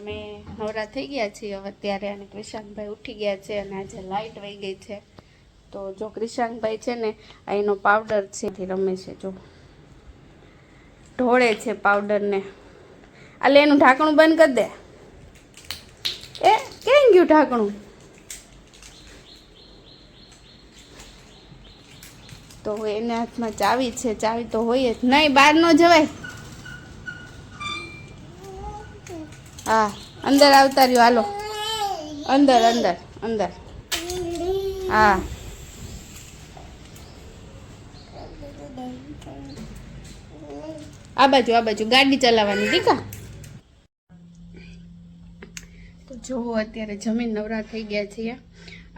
અમે નવરા થઈ ગયા છીએ હવે ત્યારે, અને ક્રિશાંકભાઈ ઉઠી ગયા છે અને આજે લાઇટ વહી ગઈ છે. તો જો ક્રિશાંકભાઈ છે ને આ એનો પાવડર છે તે રમે છે, જો ઢોળે છે પાવડરને. આલે એનું ઢાંકણું બંધ કરી દે. એ કેમ ગયું ઢાંકણું? તો એના હાથમાં ચાવી છે, ચાવી તો હોય જ નહીં, બહાર ન જવાય. હા અંદર આવતા રહ્યો, હાલો અંદર અંદર અંદર. હા આ બાજુ ગાડી ચલાવવાની દીકા. તો જો અત્યારે જમીન નવરા થઈ ગયા છીએ.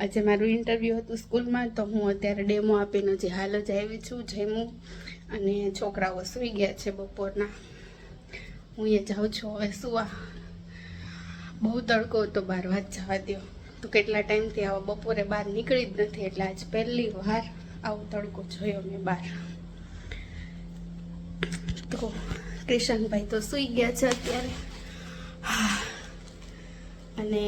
આજે મારું ઇન્ટરવ્યૂ હતું સ્કૂલમાં, તો હું અત્યારે ડેમો આપીને જે હાલ જ આવી છું. જમ્યું અને છોકરાઓ સૂઈ ગયા છે બપોરના. હું એ જાઉં છું હવે સુવા. બહુ તડકો હતો, બહાર વાત જવા દો. તો કેટલા ટાઈમથી આવા બપોરે બહાર નીકળી જ નથી, એટલે આજ પહેલી વાર આવો તડકો જોયો મેં બહાર. તો ક્રિશાંકભાઈ તો સૂઈ ગયા છે અત્યારે, અને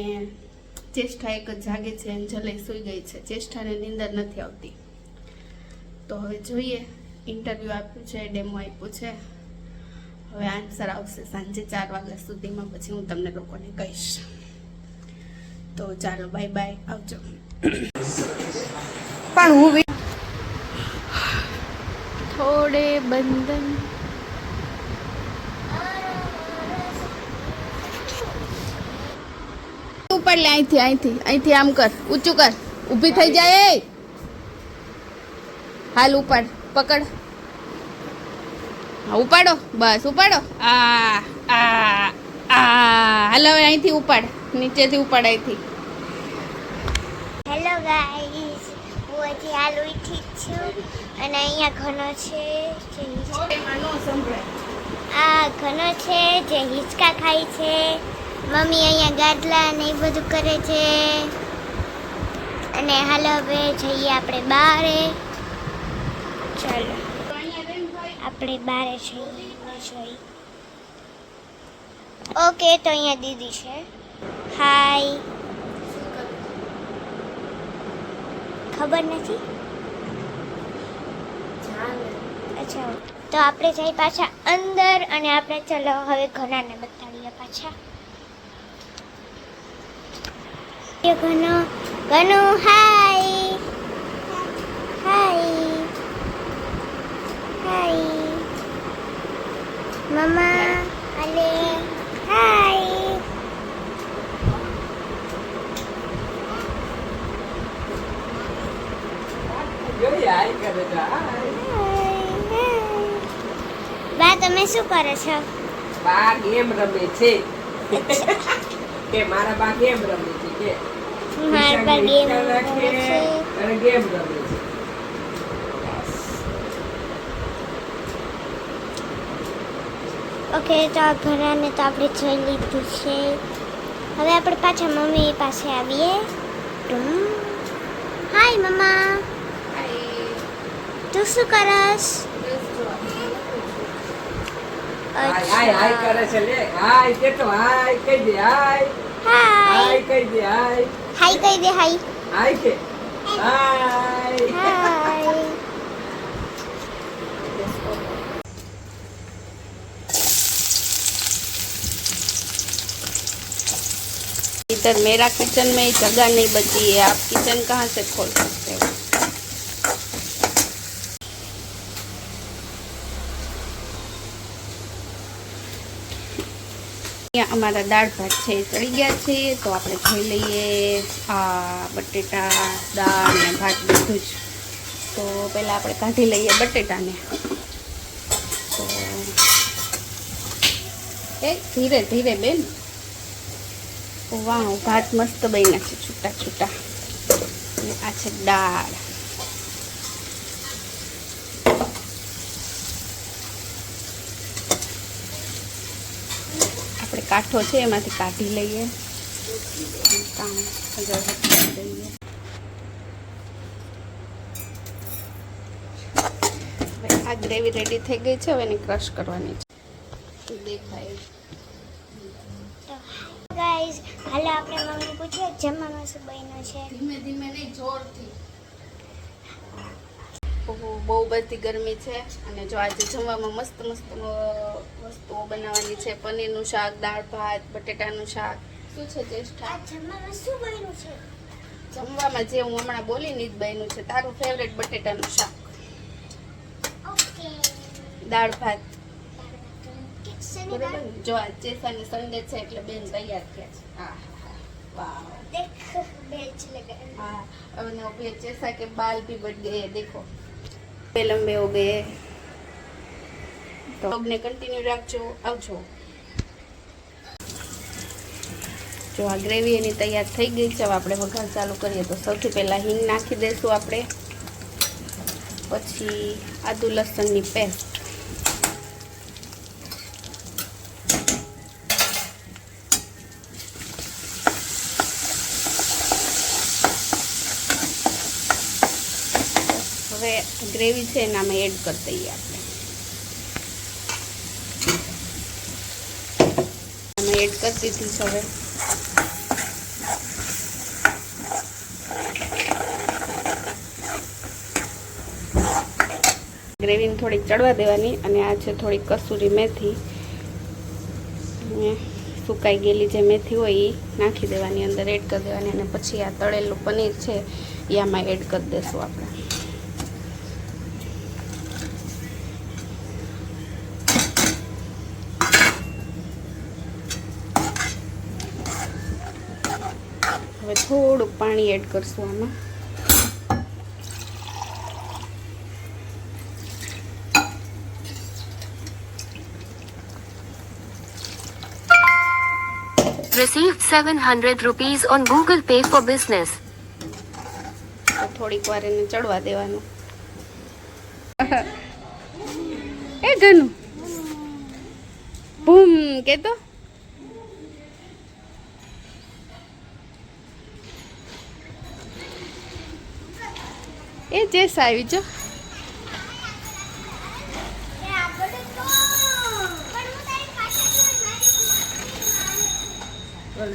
ચેષ્ઠા એક જ જાગે છે, અંજલિ સૂઈ ગઈ છે. ચેષ્ઠાને નીંદર નથી આવતી. તો હવે જોઈએ, ઇન્ટરવ્યૂ આપ્યું છે, ડેમો આપ્યું છે, હવે આન્સર આવશે સાંજે 4 વાગ્યા સુધીમાં, પછી હું તમને લોકોને કહીશ. તો ચાલો બાય બાય, આવજો. પણ હું થોડે બંધન ઉપર લે, અહીંથી આમ કર, ઊંચું કર, ઊભી થઈ જાય. હાલ ઉપાડ, પકડ, ઉપાડો, બસ ઉપાડો. હાલ હવે અહીંથી ઉપાડ, નીચેથી ઉપાડ, અહીંથી. હેલો ગાઈસ, હું હજી હાલ ઉઠી છું અને અહીંયા ઘનો છે આ ઘનો છે જે હિંચકા ખાય છે. મમ્મી અહીંયા ગાદલા ને એ બધું કરે છે. અને હાલ હવે જઈએ આપણે બારે. ચાલો આપણે બારે જઈએ. ઓકે, તો અહીંયા દીદી છે. હાય. ખબર નથી. અચ્છા, તો આપણે જઈએ પાછા અંદર, અને આપણે ચલો હવે ઘનાને બતાડીએ પાછા. ઘનો હાય હાય હાય મમ્મા, અલે હાય. બા તમે શું કરો છો? બા ગેમ રમે છે. કે મારા બા ગેમ રમે છે, કે મારા બા ગેમ રમે છે અને ગેમ રમે છે. ઓકે, તો આ ઘરાને તો આપણે જોઈ લીધું છે. હવે આપણે પાછા મમ્મી પાસે આવીએ. હાય મમ્મા, તું શું કરસ? હાય કરે છે. લે હાય કે તો હાય કહી દે. હાય કહી દે. હાય કહી દે. હાય કે હાય. इधर मेरा किचन में जगह नहीं बची है, आप किचन कहाँ से खोल सकते हो? અહીંયા અમારા દાળ ભાત છે ચડી ગયા છે, તો આપણે જોઈ લઈએ. આ બટેટા, દાળ ને ભાત બધું જ. તો પહેલાં આપણે કાઢી લઈએ બટેટાને. તો ધીરે ધીરે બેન. વાહ, ભાત મસ્ત બન્યા છે, છૂટા છૂટા. અને આ છે દાળ. આપણે કાઠો છે એમાંથી કાઢી લઈએ. કામ દઈએ. આ ગ્રેવી રેડી થઈ ગઈ છે, હવે એની ક્રશ કરવાની છે. દેખાય ગાઈઝ હાલો આપણે મમ્મી પૂછીએ જમવામાં શું બન્યું છે. ધીમે ધીમે નહીં, જોરથી. બહુ બધી ગરમી છે અને જો આજે જમવામાં મસ્ત મસ્ત વસ્તુઓ બનાવવાની છે. પનીરનું શાક, દાળ ભાત, બટેટાનું શાક. શું છે જ્યેષ્ઠા? આ જમવામાં શું બન્યું છે? જમવામાં જે હું હમણાં બોલીને જ બન્યું છે. તારું ફેવરેટ બટેટાનું શાક, ઓકે દાળ ભાત. કિચન બરોબર ને? જો આ ચેસાની સન્ડે છે એટલે બેન તૈયાર થયા છે. હા વાહ દેખ બેચ લગા. हाँ और वो भी जैसा कि बाल भी बढ़ गए हैं, देखो पे लंबे हो गए तो ब्लॉग ने कंटिन्यू રાખજો. આવજો. જો આ ગ્રેવી એની તૈયાર થઈ ગઈ છે. હવે આપણે વઘાર ચાલુ કરીએ તો સૌથી પહેલા હિંગ નાખી દઈશું આપણે, પછી આદુ લસણની પેસ્ટ, હવે ગ્રેવી છે એનામાં એડ કરી દઈએ આપણે. આમાં એડ કરી દીધી છે. હવે ગ્રેવીને થોડીક ચડવા દેવાની અને આ છે થોડી કસૂરી મેથી અને સુકાઈ ગયેલી જે મેથી હોય એ નાખી દેવાની, અંદર એડ કરી દેવાની અને પછી આ તળેલું પનીર છે એ આમાં એડ કરી દઈશું આપણે. હવે થોડુંક પાણી એડ કરશું આમાં. Received 700 rupees on Google Pay for business. તો થોડીક વાર એને ચડવા દેવાનું. એ ગનુ બૂમ કે તો એ જેસ આવી જો. એ આપણે તો પણ હું તારી પાછળ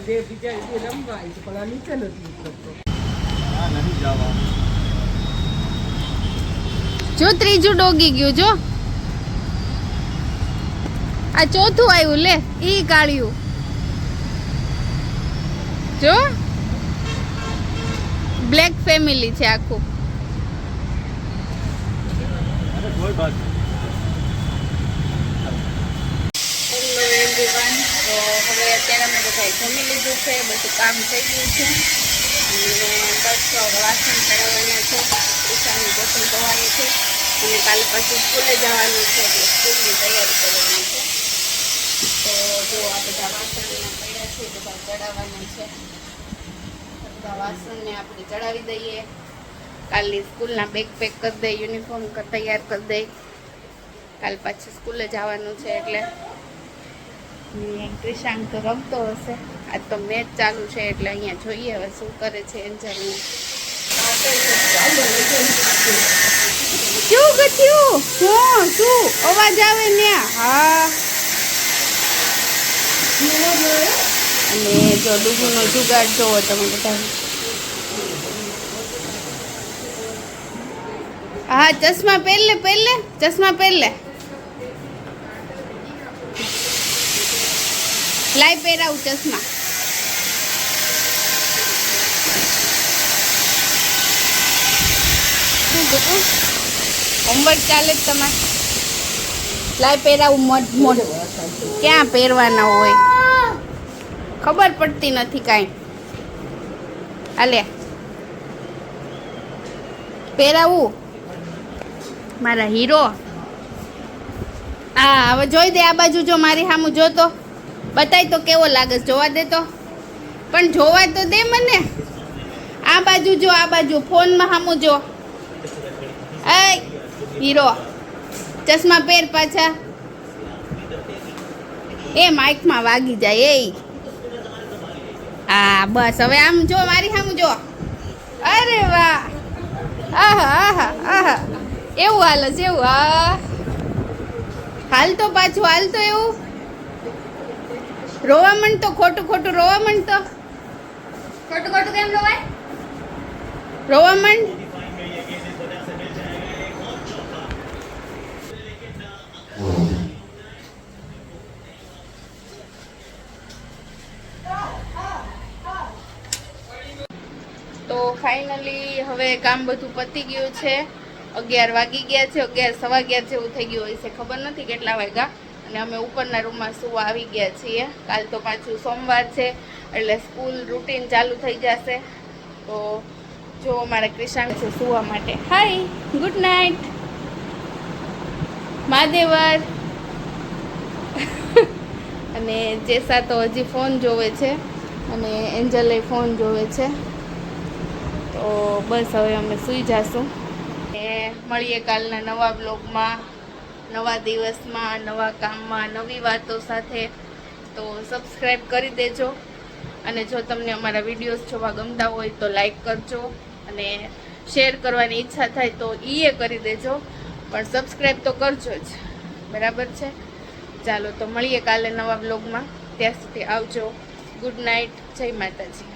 બે બીજા બે રમવા આવી છે પણ આ નીચે નથી ઉતરતો. જો ત્રીજું ડોગી ગયું જો. આ ચોથું આવ્યું લે ઈ કાઢ્યું જો. બ્લેક ફેમિલી છે આખું. Hello everyone. તો હવે અત્યારે અમે બધા જમી લીધું છે, બધું કામ થઈ ગયું છે અને બસ હવે વાસણ ચડાવવાના છે, ઈશાની બોટલ ધોવાની છે અને કાલે પાછું સ્કૂલે જવાનું છે એટલે સ્કૂલની તૈયારી કરવાની છે. તો જો આ બધા વાસણના પડ્યા છે બધા ચડાવવાના છે. બધા વાસણને આપણે ચડાવી દઈએ. કાલની સ્કૂલના બેગ પેક કરી દઈએ, યુનિફોર્મ તૈયાર કરી દઈએ. કાલ પાછું સ્કૂલે જવાનું છે એટલે ક્રિશાંક તો રમતો હશે. આજ તો મેચ ચાલુ છે એટલે અહીંયા જોઈએ હવે શું કરે છે એન્જલને. શું ગથ્યું? શું શું અવાજ આવે ને? હા. અને જો ડુગુનો જુગાડ જોવો તમે બધા. હા ચશ્મા પહેરલે ચશ્મા પહેરલે. લાઈ પહેરાવું ચશ્મા. શું કહું? હોમવર્ક ચાલે જ તમારે? લાઈ પહેરાવું મોઢ ક્યાં પહેરવાના હોય ખબર પડતી નથી કાંઈ. હાલે પહેરાવું મારા હીરો. હા હવે જોઈ દે આ બાજુ, જો મારી સામું જોતો બતાય તો કેવો લાગે, જોવા દે તો. પણ જોવા તો દે મને. આ બાજુ જો, આ બાજુ ફોનમાં સામું જો. એ હીરો ચશ્મા પહેર પાછા. એ માઇકમાં વાગી જાય એ. હા બસ હવે આમ જો મારી સામું જો. અરે વાહ. આહા આહા આહા એવું હાલે છે એવું. હા હાલ તો પાછું હાલ તો એવું. રોવા માંડ તો ખોટું ખોટું રોવા માંડ તો ખોટું ખોટું કેમ રોવાય? રોવા માંડ. તો ફાઇનલી હવે કામ બધું પતી ગયું છે. 11 વાગી ગયા છે, 11 સવા 11 જેવું થઈ ગયું હોય છે, ખબર નથી કેટલા વાગ્યા. અને અમે ઉપરના રૂમમાં સુવા આવી ગયા છીએ. કાલ તો પાછું સોમવાર છે એટલે સ્કૂલ રૂટીન ચાલુ થઈ જશે. તો જો અમારે ક્રિશાંક છે સુવા માટે. હાય, ગુડ નાઇટ મહાદેવર. અને જેસા તો હજી ફોન જોવે છે અને એન્જલે ફોન જોવે છે. તો બસ હવે અમે સૂઈ જાશું ને મળીએ કાલના નવા બ્લોગમાં, નવા દિવસમાં, નવા કામમાં, નવી વાતો સાથે. તો સબસ્ક્રાઈબ કરી દેજો અને જો તમને અમારા વિડીયોઝ જોવા ગમતા હોય તો લાઈક કરજો અને શેર કરવાની ઈચ્છા થાય તો એ કરી દેજો, પણ સબસ્ક્રાઈબ તો કરજો જ, બરાબર છે? ચાલો તો મળીએ કાલે નવા બ્લોગમાં. ત્યાં સુધી આવજો. ગુડ નાઇટ, જય માતાજી.